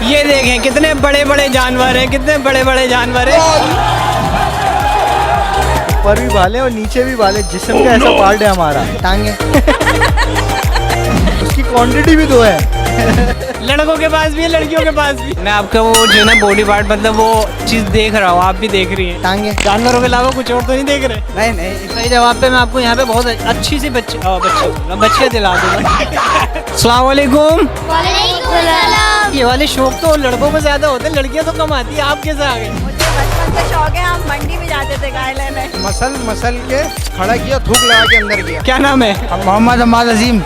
ये देखें कितने बड़े बड़े जानवर हैं, कितने बड़े बड़े जानवर हैं। ऊपर भी बाल है और नीचे भी बाल है, जिस्म का ऐसा पार्ट है हमारा, टांगे। उसकी क्वांटिटी भी 2 है। लड़कों के पास भी है, लड़कियों के पास भी। मैं आपका वो जो ना बॉडी पार्ट मतलब वो चीज देख रहा हूँ, आप भी देख रही हैं। टांगे। जानवरों के अलावा कुछ और तो नहीं देख रहे? नहीं नहीं। सही जवाब पे मैं आपको यहाँ पे बहुत अच्छी सी बच्चियाँ दिला दूंगा। अस्सलाम वालेकुम। ये वाले शौक तो लड़कों में ज्यादा होते हैं, लड़कियाँ तो कम आती है। आप कैसे आ गए? मुझे बचपन से शौक है, हम मंडी में जाते थे गाय लेने। मसल के खड़ा किया, थूक लगा के अंदर किया। क्या नाम है? मोहम्मद अम्माद अजीम।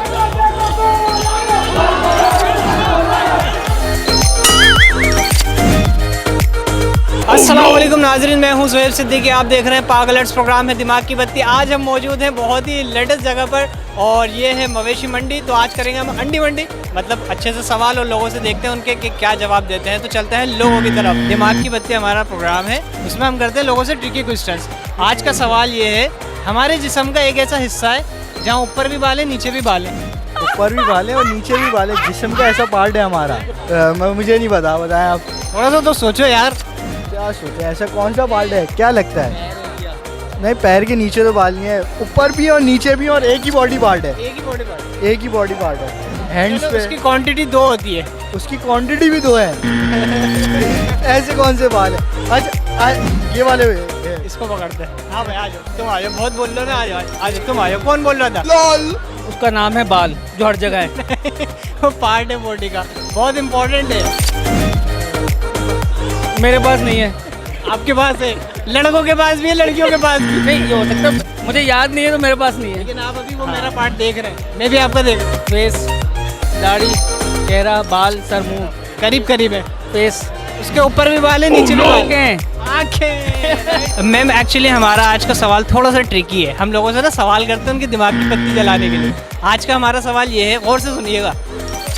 अस्सलाम वालेकुम नाजरीन, मैं हूं ज़ुहैब सिद्दीकी। आप देख रहे हैं पागलट्स, प्रोग्राम है दिमाग की बत्ती। आज हम मौजूद हैं बहुत ही लेटेस्ट जगह पर और ये है मवेशी मंडी। तो आज करेंगे हम अंडी मंडी, मतलब अच्छे से सवाल और लोगों से देखते हैं उनके कि क्या जवाब देते हैं। तो चलते हैं लोगों की तरफ। दिमाग की बत्ती हमारा प्रोग्राम है, उसमें हम करते हैं लोगों से ट्रिकी क्वेश्चंस। आज का सवाल ये है, हमारे जिस्म का एक ऐसा हिस्सा है जहाँ ऊपर भी बाल है नीचे भी बाल है। ऊपर भी बाल है और नीचे भी बाल है, जिस्म का ऐसा पार्ट है हमारा। मुझे नहीं पता, बताएं आप। थोड़ा सा तो सोचो यार। क्या सोचे, ऐसा कौन सा पार्ट है, क्या लगता है? नहीं, पैर के नीचे तो बाल नहीं है, ऊपर भी और नीचे भी, और एक ही बॉडी पार्ट है। एक ही बॉडी पार्ट, एक ही बॉडी पार्ट है। हैंड्स पे उसकी क्वांटिटी 2 होती है। उसकी क्वांटिटी भी 2 है। ऐसे कौन से बाल है? अच्छा ये वाले हुए। इसको पकड़ते हैं। हाँ भाई आ जाओ, तुम आ जाओ, बहुत बोल लो ना, आ जाओ आ जाओ, तुम आ जाओ। कौन बोल रहा था? लॉल। उसका नाम है बाल, जो हर जगह है। वो पार्ट है बॉडी का, बहुत इम्पोर्टेंट है। मेरे पास नहीं है। आपके पास है? लड़कों के पास भी है, लड़कियों के पास भी। नहीं, ये हो सकता मुझे याद नहीं है तो मेरे पास नहीं है। लेकिन आप अभी वो मेरा पार्ट देख रहे हैं, मैं भी आपका देख रहा हूँ। फेस, दाढ़ी, चेहरा, बाल, सर, मुंह। करीब करीब है। फेस, उसके ऊपर भी बाल है, नीचे भी बाल है। आँखें। आँखें। मैम एक्चुअली हमारा आज का सवाल थोड़ा सा ट्रिकी है। हम लोगों से ना सवाल करते हैं उनकी दिमाग की बत्ती जलाने के लिए। आज का हमारा सवाल ये है, गौर से सुनिएगा।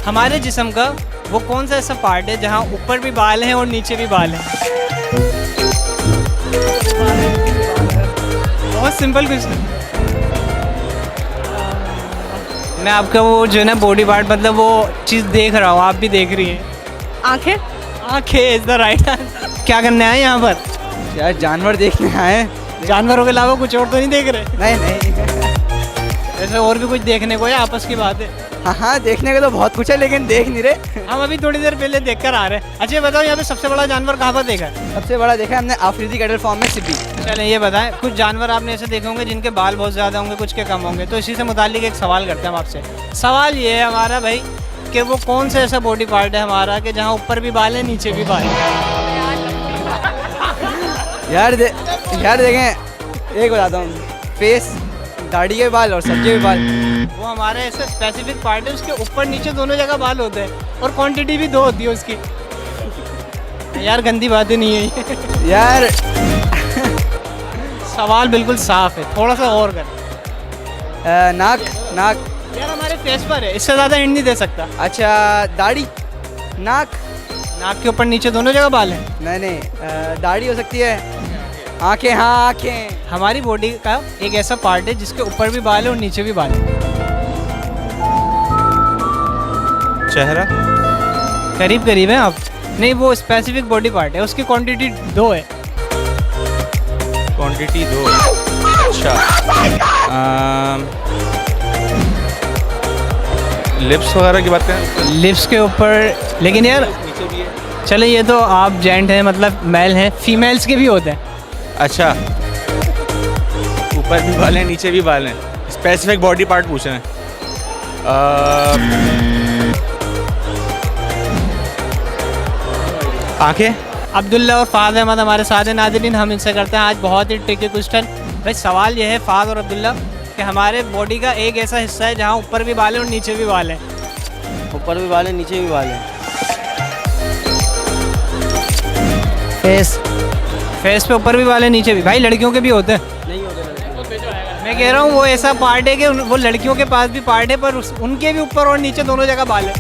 हमारे जिस्म का वो कौन सा ऐसा पार्ट है जहाँ ऊपर भी बाल हैं और नीचे भी बाल हैं? बहुत सिंपल क्वेश्चन। मैं आपका वो जो है ना बॉडी पार्ट मतलब वो चीज़ देख रहा हूँ, आप भी देख रही हैं। आंखें। आंखें इज द राइट आंसर। क्या करने आए यहाँ पर? यार जानवर देखने आए। जानवरों के अलावा कुछ और तो नहीं देख रहे? नहीं नहीं। ऐसे और भी कुछ देखने को है, आपस की बात है। हाँ, देखने का तो बहुत कुछ है, लेकिन देख नहीं रहे। हम अभी थोड़ी देर पहले देख कर आ रहे हैं। अच्छा बताओ, यहाँ पे सबसे बड़ा जानवर कहाँ पर देखा है? सबसे बड़ा देखा हमने अफ्रीदी कैटल फॉर्म में सिब्बी। चलें ये बताएं, कुछ जानवर आपने ऐसे देखे होंगे जिनके बाल बहुत ज़्यादा होंगे, कुछ के कम होंगे। तो इसी से मुतालिक एक सवाल करते हैं हम आपसे। सवाल ये है हमारा भाई कि वो कौन सा ऐसा बॉडी पार्ट है हमारा कि जहाँ ऊपर भी बाल है नीचे भी बाल है? यार देखें, एक बताता हूँ, फेस, दाढ़ी के बाल और सर के भी बाल। वो हमारे ऐसा स्पेसिफिक पार्ट है, उसके ऊपर नीचे दोनों जगह बाल होते हैं और क्वांटिटी भी 2 होती है उसकी। यार गंदी बातें नहीं है ये। यार सवाल बिल्कुल साफ है, थोड़ा सा और कर। नाक। यार हमारे फेस पर है, इससे ज़्यादा हिंट नहीं दे सकता। अच्छा दाढ़ी, नाक के ऊपर नीचे दोनों जगह बाल हैं। नहीं, दाढ़ी हो सकती है। आंखें, हाँ आंखें। हमारी बॉडी का एक ऐसा पार्ट है जिसके ऊपर भी बाल है और नीचे भी बाल है। चेहरा। करीब करीब है आप। नहीं, वो स्पेसिफिक बॉडी पार्ट है, उसकी क्वांटिटी 2 है। क्वांटिटी 2। अच्छा। लिप्स वगैरह की बात करें? लिप्स के ऊपर, लेकिन यार नीचे भी है। चलो ये तो आप जेंट हैं, मतलब मेल हैं, फीमेल्स के भी होते हैं। अच्छा, ऊपर भी बाल हैं नीचे भी बाल हैं, स्पेसिफिक बॉडी पार्ट पूछ रहे हैं। आंखें। अब्दुल्ला और फ़ाद अहमद हमारे साथ हैं नाज़रीन, हम इनसे करते हैं आज बहुत ही ट्रिकी क्वेश्चन। भाई सवाल ये है फ़ाद और अब्दुल्ला कि हमारे बॉडी का एक ऐसा हिस्सा है जहाँ ऊपर भी बाल है और नीचे भी बाल है। ऊपर भी बाल है, नीचे भी बाल है। फेस पे ऊपर भी बाल है नीचे भी। भाई लड़कियों के भी होते हैं। नहीं होते। मैं कह रहा हूँ वो ऐसा पार्ट है कि वो लड़कियों के पास भी पार्ट है, पर उनके भी ऊपर और नीचे दोनों जगह बाल है।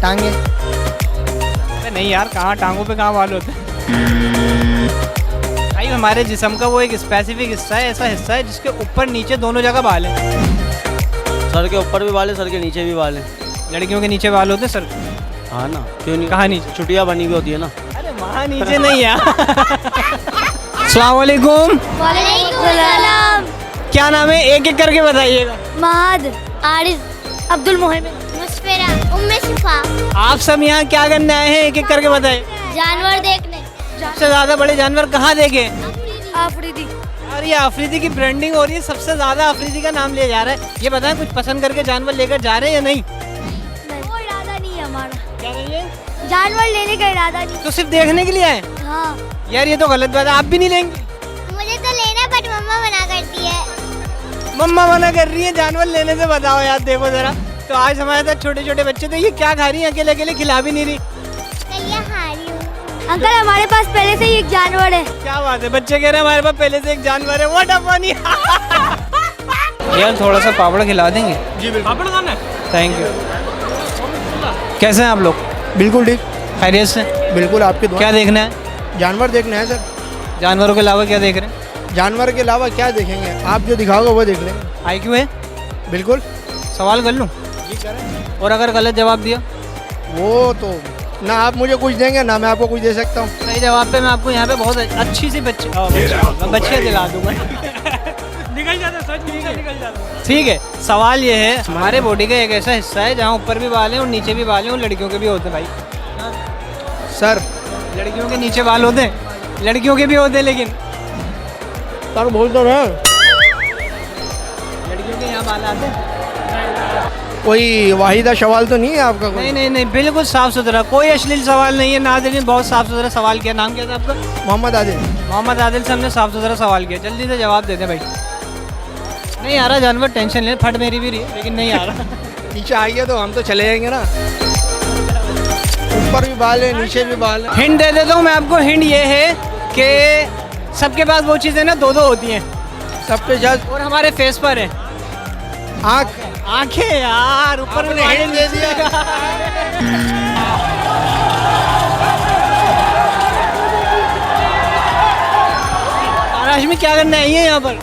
टांगे। नहीं यार, कहाँ टांगों पे कहाँ बाल होते हैं? भाई हमारे जिस्म का वो एक स्पेसिफिक हिस्सा है, ऐसा हिस्सा है जिसके ऊपर नीचे दोनों जगह बाल है। सर के ऊपर भी बाल है, सर के नीचे भी बाल है। लड़कियों के नीचे बाल होते हैं सर। हाँ ना, क्यों नहीं? कहाँ नीचे? छुट्टियाँ बनी हुई होती है ना। अरे वहाँ नीचे नहीं है। अस्सलाम वालेकुम। वालेकुम। क्या नाम है, एक एक करके बताइएगा। महद, आरिफ, अब्दुल मोहम्मद, मुस्फिरा, उम्मे शिफा। आप सब यहाँ क्या करने आए हैं, एक एक करके बताइए। जानवर देखने। सबसे ज्यादा बड़े जानवर कहाँ देखे? आफरीदी। और ये अफरीदी की ब्रांडिंग हो रही है, सबसे ज्यादा अफरीदी का नाम लिया जा रहा है। ये बताएं, कुछ पसंद करके जानवर लेकर जा रहे हैं या नहीं? वो इरादा नहीं है हमारा, क्या नहीं है? जानवर लेने का इरादा नहीं। तो सिर्फ देखने के लिए आए? हाँ, यार ये तो गलत बात है, आप भी नहीं लेंगे? मुझे तो लेना बट मम्मा मना करती है। मम्मा मना कर रही है जानवर लेने से, बताओ यार। देखो जरा, तो आज हमारे साथ छोटे छोटे बच्चे थे, ये क्या खा रही है, अकेले अकेले खिला भी नहीं रही। अंकल हमारे पास पहले से ही एक जानवर है। क्या बात है, बच्चे कह रहे हैं हमारे पास पहले से एक जानवर है। What a funny. यार थोड़ा सा पापड़ खिला देंगे? जी बिल्कुल। पापड़ खाना है? Thank you. कैसे हैं आप लोग? बिल्कुल ठीक, खैरियत से? बिल्कुल आपके दुआ। क्या देखना है? जानवर देखना है सर। जानवरों के अलावा क्या देख रहे हैं? जानवर के अलावा क्या देखेंगे, आप जो दिखाओगे वो देख लेंगे। IQ है? बिल्कुल। सवाल कर लूँ? जी करें। और अगर गलत जवाब दिया? वो तो ना आप मुझे कुछ देंगे ना मैं आपको कुछ दे सकता हूँ। सही जवाब पे मैं आपको यहाँ पे बहुत अच्छी सी बच्चियाँ दिला दूंगा। निकल जाता, सच निकल जाता। ठीक है, सवाल ये है, हमारे बॉडी का एक ऐसा हिस्सा है जहाँ ऊपर भी बाल हैं और नीचे भी बाल हैं, और लड़कियों के भी होते हैं भाई। सर लड़कियों के नीचे बाल होते हैं, लड़कियों के भी होते हैं, लेकिन सर बोल तो रहे लड़कियों के यहाँ बाल आते हैं। कोई वाहिदा सवाल तो नहीं है आपका कोई? नहीं नहीं नहीं, बिल्कुल साफ सुथरा, कोई अश्लील सवाल नहीं है। नाज़रीन बहुत साफ सुथरा सवाल किया। नाम क्या था आपका? मोहम्मद आदिल। मोहम्मद आदिल से हमने साफ सुथरा सवाल किया, जल्दी से जवाब दे दे भाई। नहीं आ रहा जानवर, टेंशन ले, फट मेरी भी रही है लेकिन नहीं आ रहा। नीचे आइए तो हम तो चले जाएंगे ना। ऊपर भी बाल है, नीचे भी बाल है। हिंट दे देता हूँ मैं आपको। हिंट ये है कि सबके पास वो चीज़ें ना दो दो होती हैं, सबके साथ और हमारे फेस पर है आँख। आंखें। यार ऊपर आपने hint दे दिया। में क्या करने आई है यहाँ पर?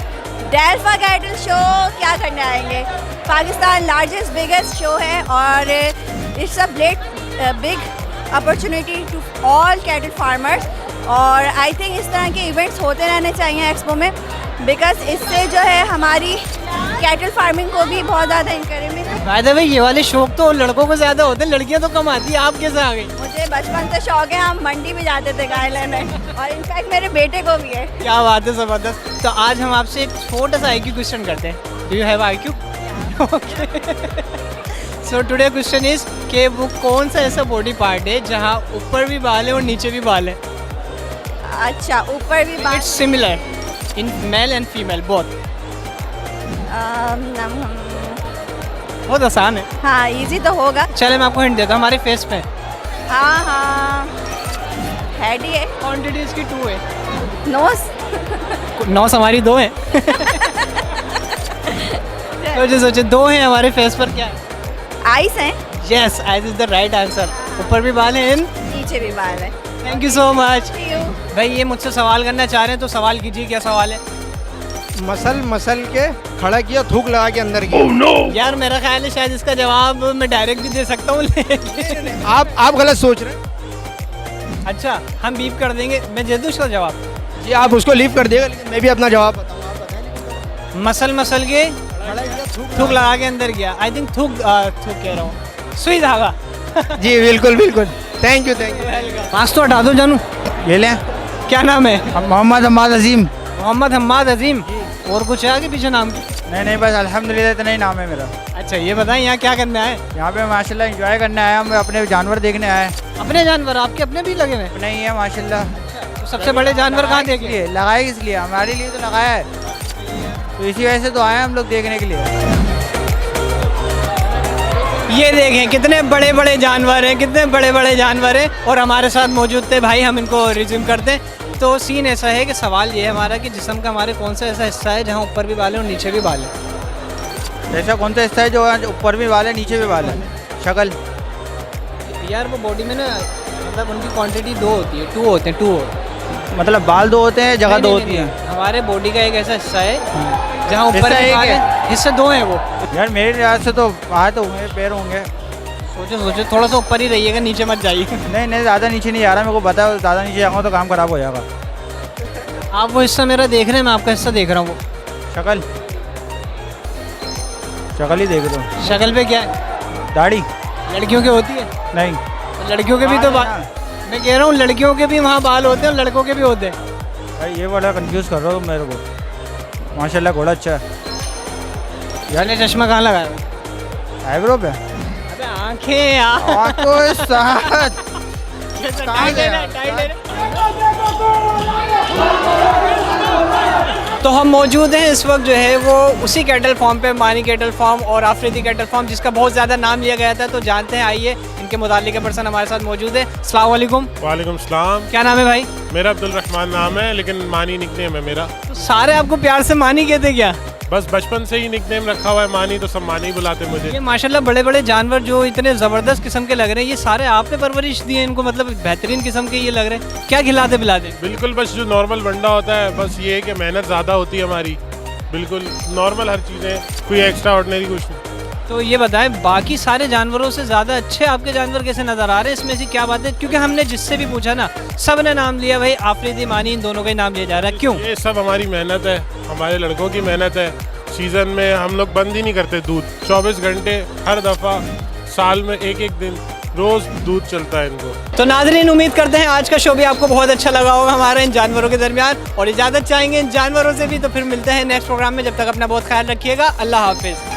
डेल्फा कैटल शो क्या करने आएंगे? पाकिस्तान लार्जेस्ट बिगेस्ट शो है और it's a big opportunity to all cattle farmers. और आई थिंक इस तरह के इवेंट्स होते रहने चाहिए एक्सपो में, बिकॉज इससे जो है हमारी कैटल फार्मिंग को भी बहुत ज़्यादा इंकरेजमेंट है। बाय द वे ये वाले शौक तो लड़कों को ज़्यादा होते हैं, लड़कियाँ तो कम आती है। आप कैसे आ गई? मुझे बचपन से शौक है, हम मंडी भी जाते थे गाय लेने, और इनफैक्ट मेरे बेटे को भी है। क्या बात है, ज़बरदस्त। तो आज हम आपसे एक छोटा सा IQ क्वेश्चन करते हैं। Do you have IQ? So today question is कि वो कौन सा ऐसा बॉडी पार्ट है जहाँ ऊपर भी बाल है और नीचे भी बाल है? अच्छा, ऊपर भी बात। It's similar in male and female both. बहुत आसान है। हाँ, इजी तो होगा। चले मैं आपको हिंट देता हूँ, हमारे फेस पे। हाँ हाँ, हेड ही है। क्वांटिटी इसकी 2 है। नोज। 9 हमारी 2 है। सोचे 2 हैं हमारे फेस पर। क्या है? आइस हैं। Yes, eyes is the right answer. ऊपर भी बाल हैं, नीचे भी बाल है। Thank you so much. See you। भाई ये मुझसे सवाल करना चाह रहे हैं तो सवाल कीजिए, क्या सवाल है? मसल के खड़ा किया, थूक लगा के अंदर किया। यार मेरा ख्याल है शायद इसका जवाब मैं डायरेक्ट भी दे सकता हूँ, लेकिन आप गलत सोच रहे हैं। अच्छा हम बीप कर देंगे, मैं दे दूँ इसका जवाब? जी आप उसको लीव कर देगा, लेकिन मैं भी अपना जवाब बताऊँ। आप बताएं। मसल के खड़ा किया, थूक लगा के अंदर गया। आई थिंक थूक कह रहा हूँ, सुई धागा। जी बिल्कुल बिल्कुल। Thank you. मास्क तो हटा दो जानू। ये लें। क्या नाम है? मोहम्मद हम्माद अजीम। मोहम्मद हम्माद अजीम। और कुछ है आगे पीछे नाम की? नहीं बस अल्हम्दुलिल्लाह इतना ही नाम है मेरा। अच्छा ये बताएं यहाँ क्या करने आए? यहाँ पे माशाल्लाह एंजॉय करने आया, हम अपने जानवर देखने आए। अपने जानवर? आपके अपने भी लगे हुए हैं? नहीं है माशाल्लाह। तो सबसे बड़े जानवर कहाँ देखे? लगाए इसलिए, हमारे लिए तो लगाया है, तो इसी वजह से तो आए हम लोग देखने के लिए। ये देखें कितने बड़े बड़े जानवर हैं, कितने बड़े बड़े जानवर हैं, और हमारे साथ मौजूद थे भाई। हम इनको रिज्यूम करते हैं। तो सीन ऐसा है कि सवाल ये है हमारा कि जिस्म का हमारे कौन सा ऐसा हिस्सा है जहाँ ऊपर भी बाल है और नीचे भी बाल है? ऐसा कौन सा हिस्सा है जो ऊपर भी बाल है नीचे भी बाल है? शक्ल। यार वो बॉडी में ना, मतलब उनकी क्वांटिटी 2 होती है, 2 होते हैं, 2 मतलब बाल 2 होते हैं, जगह 2 होती है। हमारे बॉडी का एक ऐसा हिस्सा है जहाँ ऊपर हिस्सा भी एक बाल है? है, हिस्से 2 हैं वो। यार मेरे लिहाज से तो हाथ होंगे, पैर होंगे। सोचो सोचो, थोड़ा सा ऊपर ही रहिएगा, नीचे मत जाइए। नहीं नहीं, ज़्यादा नीचे नहीं जा रहा, मेरे को पता है ज़्यादा नीचे जाऊँगा तो काम खराब हो जाएगा। आप वो हिस्सा मेरा देख रहे हैं, मैं आपका हिस्सा देख रहा हूँ। वो शक्ल शक्ल ही देख दो। शक्ल पे क्या है? दाढ़ी लड़कियों की होती है? नहीं। तो लड़कियों के भी तो बाल, मैं कह रहा हूँ लड़कियों के भी वहाँ बाल होते हैं और लड़कों के भी होते हैं। भाई ये वाला कंफ्यूज कर रहे हो तुम मेरे को। माशाल्लाह घोड़ा अच्छा है। यार चश्मा कहाँ लगाया? आईब्रो पे अबे आंखें यार। आंखों के साथ। टाइट है ना, टाइट है ना। तो हम मौजूद हैं इस वक्त जो है वो उसी कैटल फार्म पे, मानी कैटल फार्म और आफरीदी कैटल फार्म, जिसका बहुत ज़्यादा नाम लिया गया था। तो जानते हैं, आइए इनके मुतालिक पर्सन हमारे साथ मौजूद है। अस्सलाम वालेकुम। वालेकुम सलाम। क्या नाम है भाई? मेरा अब्दुल रहमान नाम है, लेकिन मानी निकनेम है मेरा। तो सारे आपको प्यार से मानी कहते क्या? बस बचपन से ही निकनेम रखा हुआ है मानी, तो सब मानी बुलाते मुझे। ये माशाल्लाह बड़े बड़े जानवर जो इतने ज़बरदस्त किस्म के लग रहे हैं, ये सारे आपने परवरिश दी है इनको, मतलब बेहतरीन किस्म के ये लग रहे हैं। क्या खिलाते पिलाते? बिल्कुल, बस जो नॉर्मल बंडा होता है, बस ये है कि मेहनत ज़्यादा होती है हमारी। बिल्कुल नॉर्मल हर चीज़ें, कोई एक्स्ट्रा ऑर्डिनरी कुछ नहीं। तो ये बताएं, बाकी सारे जानवरों से ज़्यादा अच्छे आपके जानवर कैसे नज़र आ रहे हैं? इसमें से क्या बात है? क्योंकि हमने जिससे भी पूछा ना, सब ने नाम लिया भाई आफरीदी मानी, इन दोनों का ही नाम लिया जा रहा है। क्यों? ये सब हमारी मेहनत है, हमारे लड़कों की मेहनत है। सीज़न में हम लोग बंद ही नहीं करते दूध, 24 घंटे हर दफ़ा, साल में एक एक दिन रोज़ दूध चलता है इनको। तो नाज़रीन, उम्मीद करते हैं आज का शो भी आपको बहुत अच्छा लगा होगा हमारे इन जानवरों के दरमियान, और इजाज़त चाहेंगे इन जानवरों से भी। तो फिर मिलते हैं नेक्स्ट प्रोग्राम में, जब तक अपना बहुत ख्याल रखिएगा। अल्लाह हाफिज़।